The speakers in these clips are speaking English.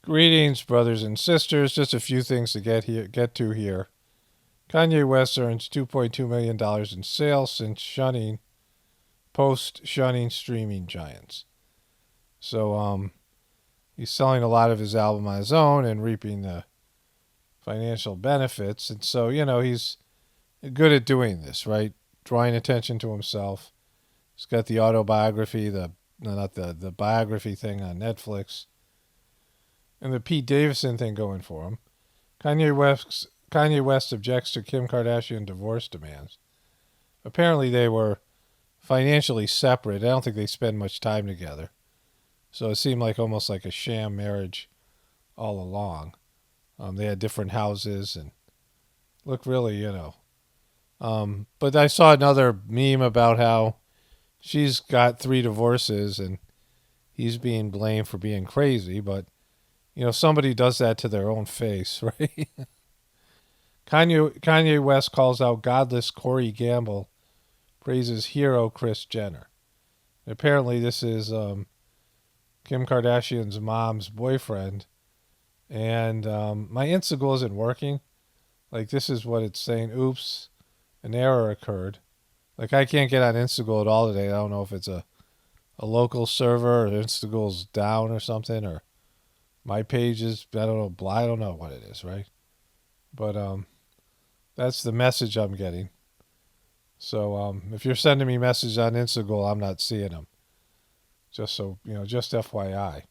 Greetings, brothers and sisters. Just a few things to get to here. Kanye West earns $2.2 million in sales since shunning streaming giants. So, he's selling a lot of his album on his own and reaping the financial benefits. And so, he's good at doing this, right? Drawing attention to himself. He's got the autobiography, the biography thing on Netflix, and the Pete Davidson thing going for him. Kanye West objects to Kim Kardashian divorce demands. Apparently, they were financially separate. I don't think they spend much time together. So it seemed like almost like a sham marriage all along. They had different houses and look really, But I saw another meme about how she's got 3 divorces and he's being blamed for being crazy. But, somebody does that to their own face, right? Kanye West calls out godless Corey Gamble, praises hero Kris Jenner. Apparently, this is Kim Kardashian's mom's boyfriend, and my Instagram isn't working. Like, this is what it's saying. Oops, an error occurred. Like, I can't get on Instagram at all today. I don't know if it's a local server or Instagram's down or something, or my page is, I don't know, I don't know what it is, right? But that's the message I'm getting. So if you're sending me messages on Instagram, I'm not seeing them. Just so, just FYI.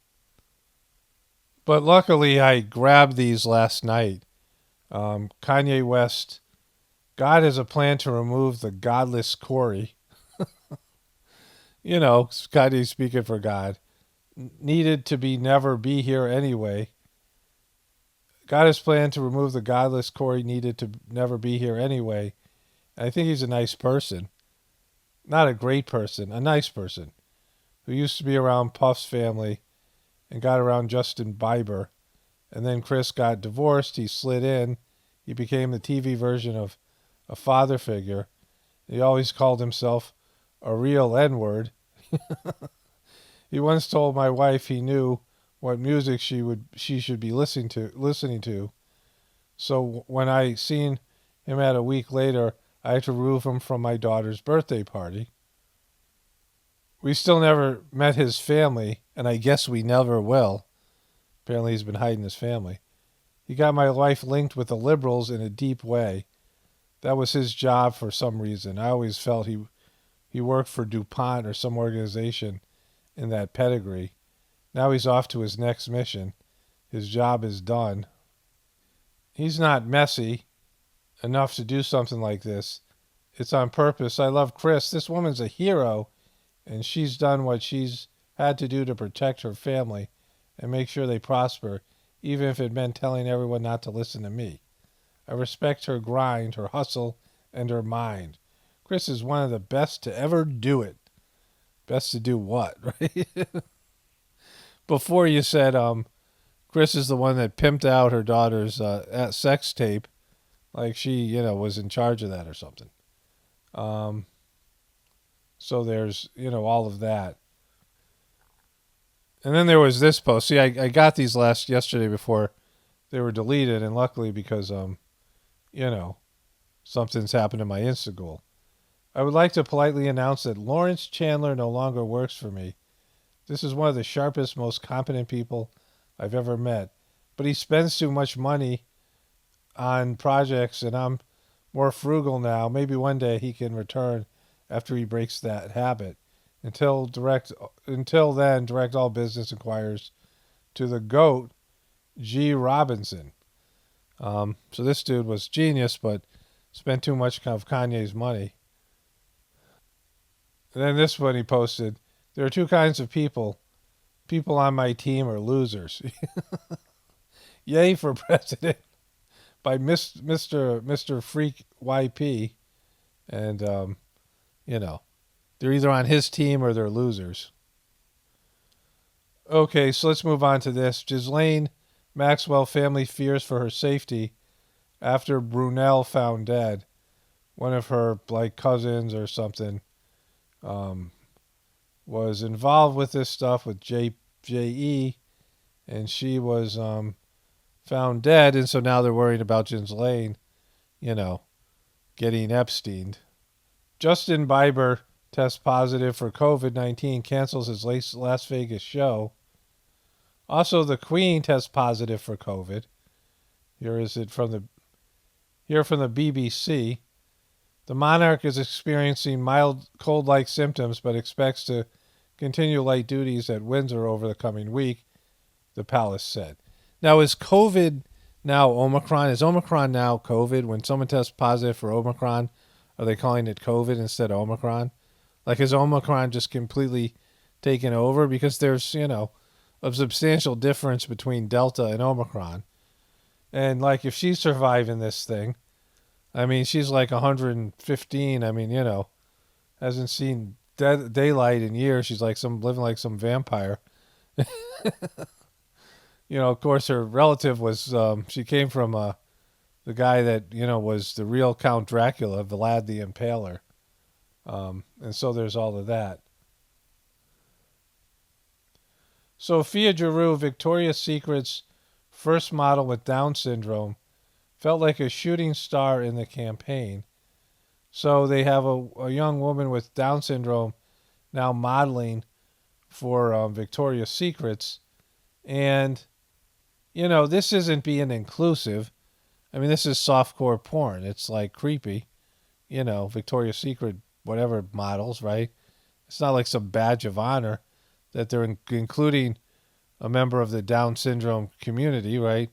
But luckily, I grabbed these last night. Kanye West, God has a plan to remove the godless Corey. Kanye speaking for God. Needed to be never be here anyway. God has planned to remove the godless Corey needed to never be here anyway. And I think he's a nice person. Not a great person, a nice person. Who used to be around Puff's family and got around Justin Bieber. And then Chris got divorced. He slid in. He became the TV version of a father figure. He always called himself a real N-word. He once told my wife he knew what music she should be listening to. So when I seen him at a week later, I had to remove him from my daughter's birthday party. We still never met his family, and I guess we never will. Apparently he's been hiding his family. He got my wife linked with the liberals in a deep way. That was his job for some reason. I always felt he worked for DuPont or some organization in that pedigree. Now he's off to his next mission. His job is done. He's not messy enough to do something like this. It's on purpose. I love Chris. This woman's a hero, and she's done what she's had to do to protect her family and make sure they prosper, even if it meant telling everyone not to listen to me. I respect her grind, her hustle, and her mind. Chris is one of the best to ever do it. Best to do what, right? Before you said Chris is the one that pimped out her daughter's sex tape, like she, was in charge of that or something. So there's, all of that. And then there was this post. See, I got these yesterday before they were deleted, and luckily because, something's happened to my Instagram. I would like to politely announce that Lawrence Chandler no longer works for me. This is one of the sharpest, most competent people I've ever met. But he spends too much money on projects, and I'm more frugal now. Maybe one day he can return after he breaks that habit. Until then, direct all business inquiries to the GOAT, G. Robinson. So this dude was genius, but spent too much of Kanye's money. And then this one he posted, there are 2 kinds of people. People on my team are losers. Yay for president by Mr. Freak YP. And, they're either on his team or they're losers. Okay, so let's move on to this. Ghislaine Maxwell family fears for her safety after Brunel found dead. One of her cousins or something was involved with this stuff with JE, and she was found dead, and so now they're worried about Ghislaine, getting Epsteined. Justin Bieber tests positive for COVID-19, cancels his Las Vegas show. Also, the Queen tests positive for COVID. Here from the BBC. The monarch is experiencing mild cold-like symptoms, but expects to continue light duties at Windsor over the coming week, the palace said. Now, is COVID now Omicron? Is Omicron now COVID? When someone tests positive for Omicron, are they calling it COVID instead of Omicron? Like, is Omicron just completely taken over? Because there's, a substantial difference between Delta and Omicron. And, like, if she's surviving this thing, I mean, she's like 115. I mean, hasn't seen daylight in years. She's like living like some vampire. Of course, her relative was, she came from the guy that, was the real Count Dracula, Vlad the Impaler. And so there's all of that. Sophia Giroux, Victoria's Secret's first model with Down syndrome, felt like a shooting star in the campaign. So they have a young woman with Down syndrome now modeling for Victoria's Secrets. And, this isn't being inclusive. I mean, this is softcore porn. It's like creepy. Victoria's Secret, whatever models, right? It's not like some badge of honor that they're including a member of the Down syndrome community, right?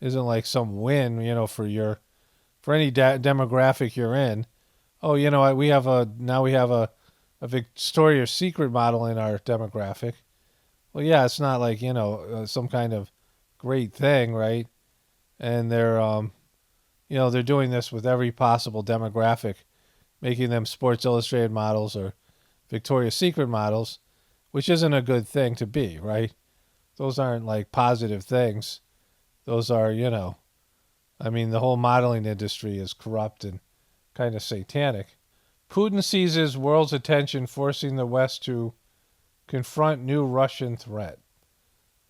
Isn't like some win, for any demographic you're in. Oh, we have a Victoria's Secret model in our demographic. Well, yeah, it's not like, some kind of great thing, right? And they're, they're doing this with every possible demographic, making them Sports Illustrated models or Victoria's Secret models, which isn't a good thing to be, right? Those aren't like positive things. Those are, the whole modeling industry is corrupt and kind of satanic. Putin seizes world's attention, forcing the West to confront new Russian threat.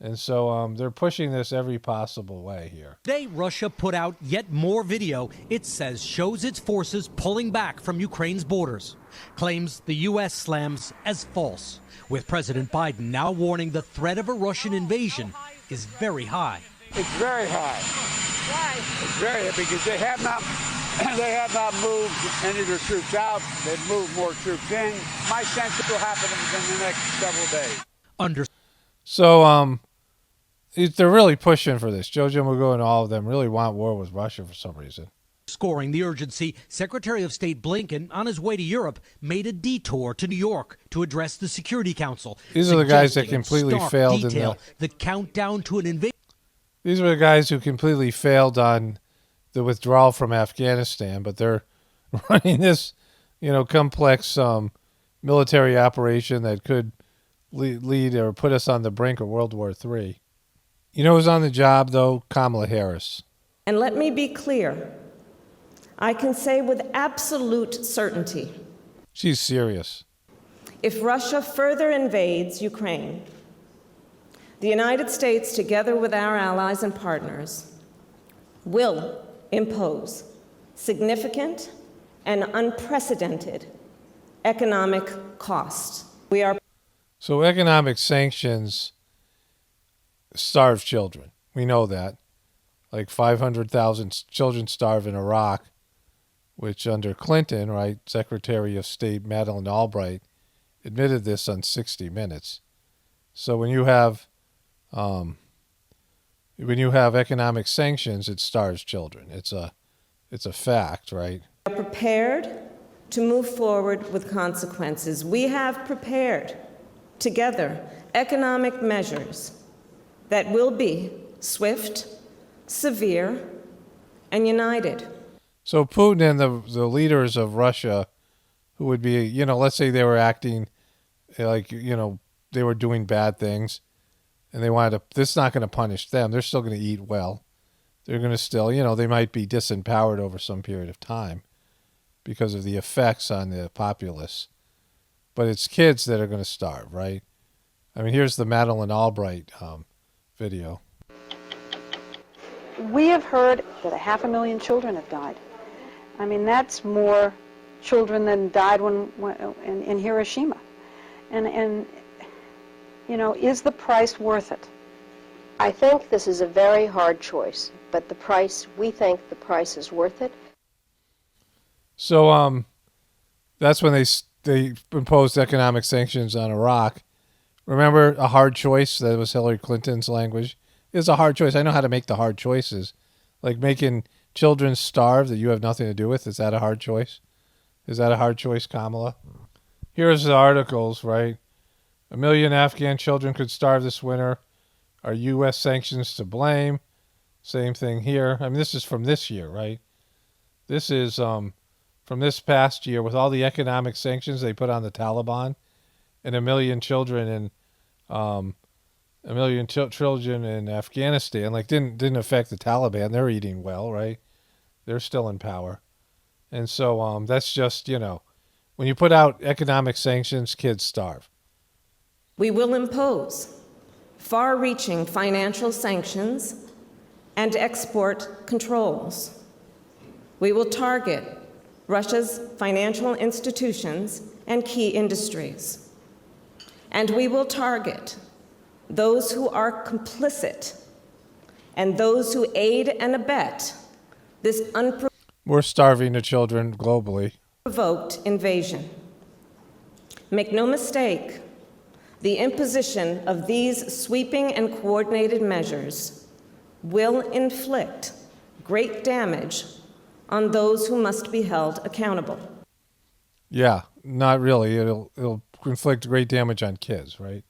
And so they're pushing this every possible way here. Today, Russia put out yet more video it says shows its forces pulling back from Ukraine's borders. Claims the U.S. slams as false, with President Biden now warning the threat of a Russian invasion is very high. It's very high. Why? It's very high because they have not moved any of their troops out. They've moved more troops in. My sense it will happen within the next several days. So they're really pushing for this. JoJo, Magoo, and all of them really want war with Russia for some reason. Scoring the urgency, Secretary of State Blinken, on his way to Europe, made a detour to New York to address the Security Council. These are the guys that completely failed in the countdown to an invasion. These were the guys who completely failed on the withdrawal from Afghanistan, but they're running this, complex military operation that could lead or put us on the brink of World War III. You know who's on the job, though? Kamala Harris. And let me be clear. I can say with absolute certainty. She's serious. If Russia further invades Ukraine, the United States, together with our allies and partners, will impose significant and unprecedented economic costs. So economic sanctions starve children. We know that. Like 500,000 children starve in Iraq, which under Clinton, right, Secretary of State Madeleine Albright admitted this on 60 Minutes. So when you have economic sanctions, it starves children. It's a fact, right? We are prepared to move forward with consequences. We have prepared together economic measures that will be swift, severe, and united. So Putin and the leaders of Russia, who would be, let's say they were acting like, they were doing bad things, and they wanted to, this is not going to punish them. They're still going to eat well. They're going to still, they might be disempowered over some period of time because of the effects on the populace. But it's kids that are going to starve, right? I mean, here's the Madeleine Albright video. We have heard that 500,000 children have died. I mean, that's more children than died in Hiroshima. And you know, is the price worth it? I think this is a very hard choice, but we think the price is worth it. So that's when they imposed economic sanctions on Iraq. Remember, a hard choice? That was Hillary Clinton's language. It's a hard choice. I know how to make the hard choices. Like making children starve that you have nothing to do with. Is that a hard choice? Is that a hard choice, Kamala? Here's the articles, right? 1 million Afghan children could starve this winter. Are U.S. sanctions to blame? Same thing here. I mean, this is from this year, right? This is from this past year with all the economic sanctions they put on the Taliban, and 1 million children in 1 million children in Afghanistan. Like didn't affect the Taliban. They're eating well, right? They're still in power, and so that's just, you know, when you put out economic sanctions, kids starve. We will impose far-reaching financial sanctions and export controls. We will target Russia's financial institutions and key industries. And we will target those who are complicit and those who aid and abet this We're starving the children globally. unprovoked invasion. Make no mistake, the imposition of these sweeping and coordinated measures will inflict great damage on those who must be held accountable. Yeah, not really. It'll inflict great damage on kids, right?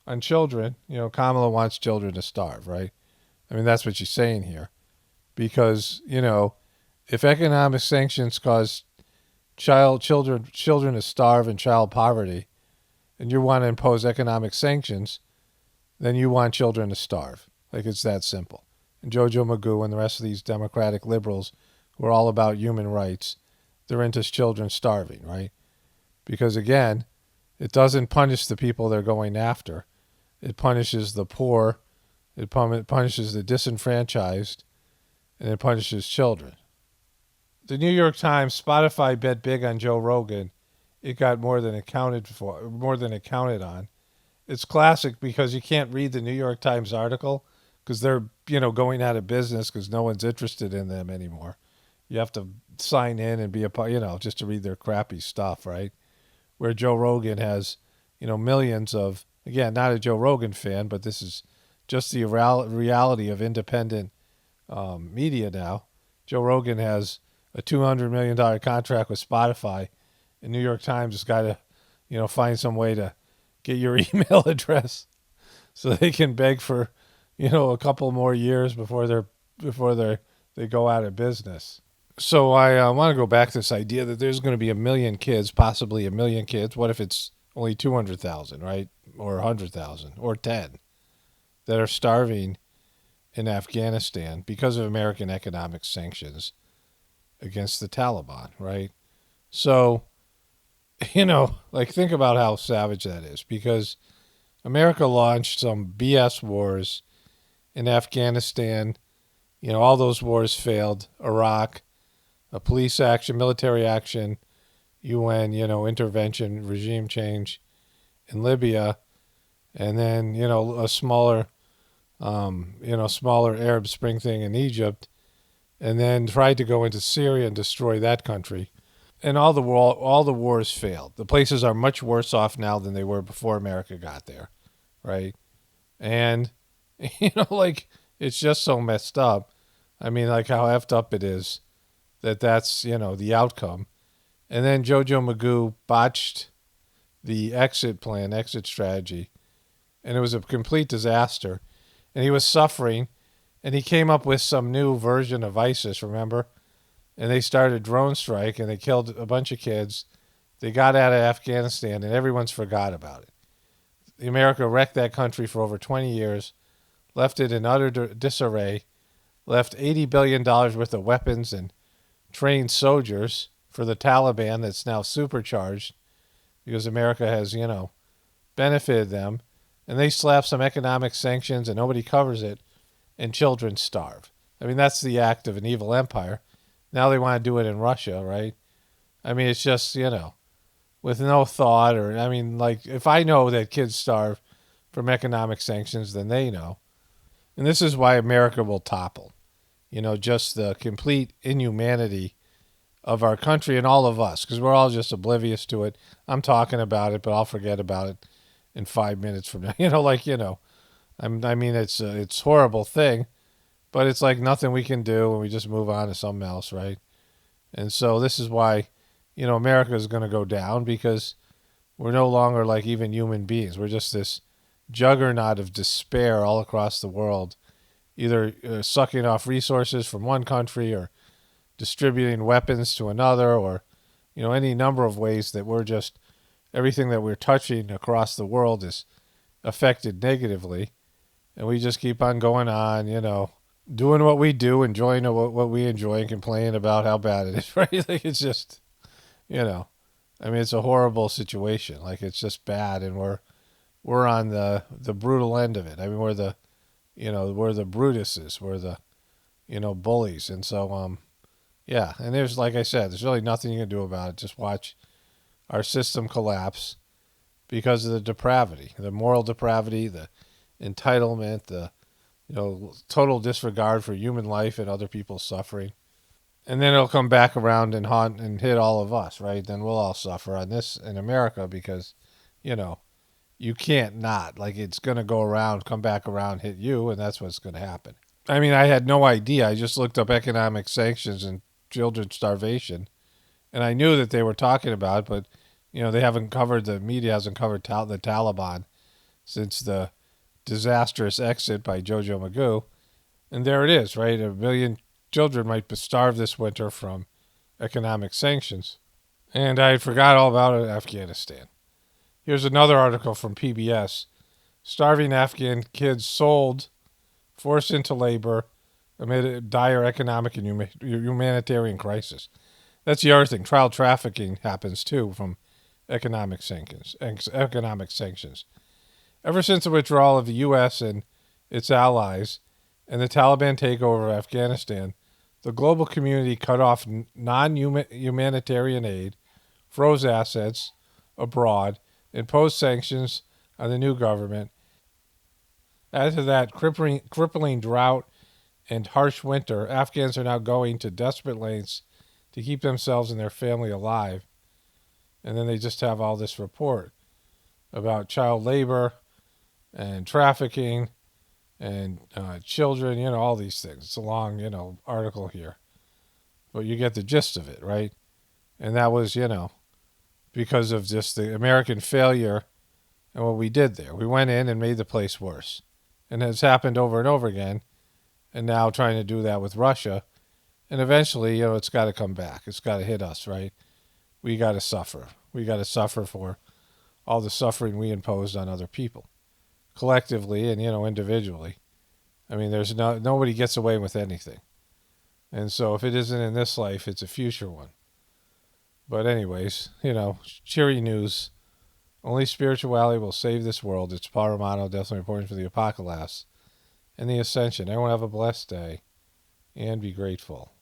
On children. You know, Kamala wants children to starve, right? I mean, that's what she's saying here. Because, you know, if economic sanctions cause children to starve and child poverty, and you want to impose economic sanctions, then you want children to starve. Like, it's that simple. And JoJo, Magoo, and the rest of these Democratic liberals who are all about human rights, they're into children starving, right? Because, again, it doesn't punish the people they're going after. It punishes the poor, it punishes the disenfranchised, and it punishes children. The New York Times, Spotify bet big on Joe Rogan. It got more than it counted on. It's classic because you can't read the New York Times article because they're, you know, going out of business because no one's interested in them anymore. You have to sign in and be a part, you know, just to read their crappy stuff, right? Where Joe Rogan has, you know, millions of, again, not a Joe Rogan fan, but this is just the reality of independent media now. Joe Rogan has a $200 million contract with Spotify, and New York Times has got to, you know, find some way to get your email address so they can beg for, you know, a couple more years before they go out of business. So I want to go back to this idea that there's going to be 1 million kids, possibly 1 million kids. What if it's only 200,000, right? Or 100,000 or 10 that are starving in Afghanistan because of American economic sanctions against the Taliban, right? So, you know, like, think about how savage that is, because America launched some BS wars in Afghanistan. You know, all those wars failed. Iraq, a police action, military action, UN, you know, intervention, regime change in Libya, and then, you know, a smaller Arab Spring thing in Egypt, and then tried to go into Syria and destroy that country. And all the wars failed. The places are much worse off now than they were before America got there, right? And, you know, like, it's just so messed up. I mean, like, how effed up it is that's, you know, the outcome. And then JoJo Magoo botched the exit strategy, and it was a complete disaster. And he was suffering, and he came up with some new version of ISIS, remember? And they started a drone strike, and they killed a bunch of kids. They got out of Afghanistan, and everyone's forgot about it. America wrecked that country for over 20 years, left it in utter disarray, left $80 billion worth of weapons and trained soldiers for the Taliban that's now supercharged because America has, you know, benefited them. and they slap some economic sanctions and nobody covers it, and children starve. I mean, that's the act of an evil empire. Now they want to do it in Russia, right? I mean, it's just, with no thought, or, I mean, like, if I know that kids starve from economic sanctions, then they know. And this is why America will topple. Just the complete inhumanity of our country and all of us, because we're all just oblivious to it. I'm talking about it, but I'll forget about it in 5 minutes from now. I mean, it's a horrible thing, but it's like nothing we can do, and we just move on to something else, right? And so this is why, America is going to go down, because we're no longer like even human beings. We're just this juggernaut of despair all across the world, either sucking off resources from one country or distributing weapons to another, or, any number of ways that we're just, everything that we're touching across the world is affected negatively. And we just keep on going on, doing what we do, enjoying what we enjoy, and complaining about how bad it is, right? Like, it's just, I mean, it's a horrible situation. Like, it's just bad, and we're on the brutal end of it. I mean, we're the Brutuses, we're the, bullies. And so, yeah, and there's, like I said, there's really nothing you can do about it. Just watch our system collapse because of the depravity, the moral depravity, the entitlement, the total disregard for human life and other people's suffering. And then it'll come back around and haunt and hit all of us, right? Then we'll all suffer on this in America, because, you can't not. Like, it's going to go around, come back around, hit you, and that's what's going to happen. I mean, I had no idea. I just looked up economic sanctions and children starvation, and I knew that they were talking about it, but, they haven't covered, the media hasn't covered the Taliban since the disastrous exit by JoJo Magoo. And there it is, right? 1 million children might starve this winter from economic sanctions. And I forgot all about Afghanistan. Here's another article from PBS. Starving Afghan kids sold, forced into labor amid a dire economic and humanitarian crisis. That's the other thing. Child trafficking happens too from economic sanctions. Ever since the withdrawal of the U.S. and its allies and the Taliban takeover of Afghanistan, the global community cut off non-humanitarian aid, froze assets abroad, imposed sanctions on the new government. Add to that crippling drought and harsh winter, Afghans are now going to desperate lengths to keep themselves and their family alive. And then they just have all this report about child labor and trafficking and children, all these things. It's a long, article here. But you get the gist of it, right? And that was, because of just the American failure and what we did there. We went in and made the place worse. And it's happened over and over again. And now trying to do that with Russia. And eventually, it's got to come back. It's got to hit us, right? We got to suffer. We got to suffer for all the suffering we imposed on other people, collectively and, individually. I mean, there's nobody gets away with anything. And so if it isn't in this life, it's a future one. But anyways, cheery news. Only spirituality will save this world. It's Paul Romano, definitely reporting for the Apocalaughs and the Ascension. Everyone have a blessed day and be grateful.